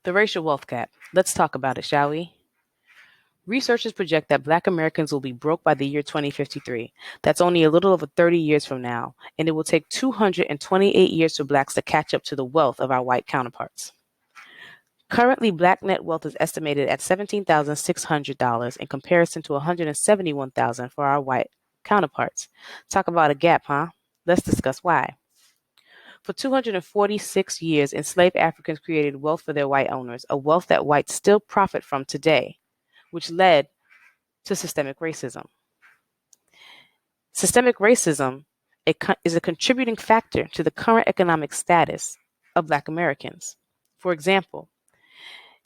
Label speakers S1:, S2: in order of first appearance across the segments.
S1: The racial wealth gap. Let's talk about it, shall we? Researchers project that Black Americans will be broke by the year 2053. That's only a little over 30 years from now, and it will take 228 years for Blacks to catch up to the wealth of our white counterparts. Currently, Black net wealth is estimated at $17,600 in comparison to $171,000 for our white counterparts. Talk about a gap, huh? Let's discuss why. For 246 years, enslaved Africans created wealth for their white owners, a wealth that whites still profit from today, which led to systemic racism. Systemic racism is a contributing factor to the current economic status of Black Americans. For example,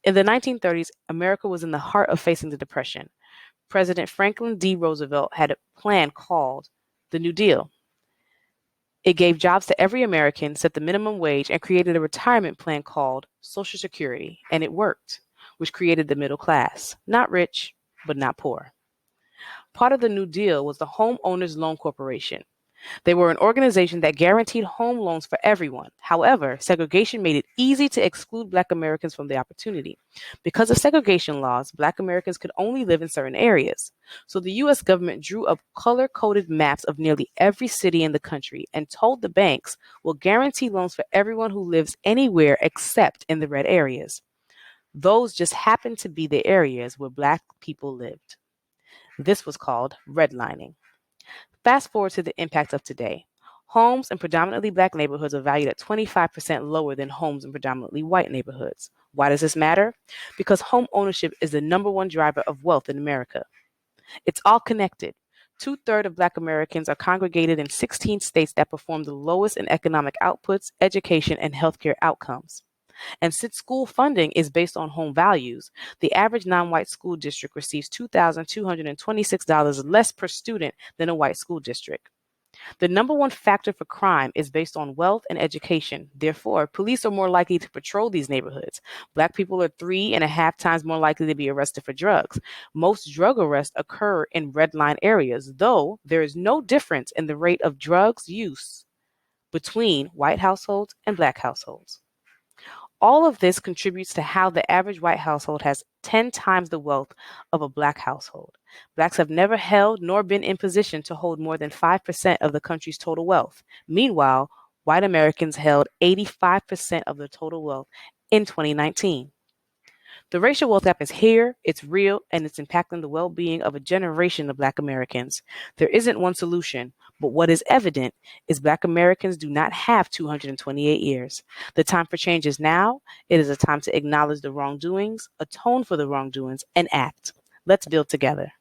S1: in the 1930s, America was in the heart of facing the Depression. President Franklin D. Roosevelt had a plan called the New Deal. It gave jobs to every American, set the minimum wage, and created a retirement plan called Social Security, and it worked, which created the middle class. Not rich, but not poor. Part of the New Deal was the Home Owners Loan Corporation. They were an organization that guaranteed home loans for everyone. However, segregation made it easy to exclude Black Americans from the opportunity. Because of segregation laws, Black Americans could only live in certain areas. So the U.S. government drew up color-coded maps of nearly every city in the country and told the banks, we'll guarantee loans for everyone who lives anywhere except in the red areas. Those just happened to be the areas where Black people lived. This was called redlining. Fast forward to the impact of today. Homes in predominantly Black neighborhoods are valued at 25% lower than homes in predominantly white neighborhoods. Why does this matter? Because home ownership is the number one driver of wealth in America. It's all connected. 2/3 of Black Americans are congregated in 16 states that perform the lowest in economic outputs, education, and healthcare outcomes. And since school funding is based on home values, the average non-white school district receives $2,226 less per student than a white school district. The number one factor for crime is based on wealth and education. Therefore, police are more likely to patrol these neighborhoods. Black people are 3.5 times more likely to be arrested for drugs. Most drug arrests occur in red line areas, though there is no difference in the rate of drugs use between white households and Black households. All of this contributes to how the average white household has 10 times the wealth of a Black household. Blacks have never held nor been in position to hold more than 5% of the country's total wealth. Meanwhile, white Americans held 85% of the total wealth in 2019. The racial wealth gap is here, it's real, and it's impacting the well-being of a generation of Black Americans. There isn't one solution, but what is evident is Black Americans do not have 228 years. The time for change is now. It is a time to acknowledge the wrongdoings, atone for the wrongdoings, and act. Let's build together.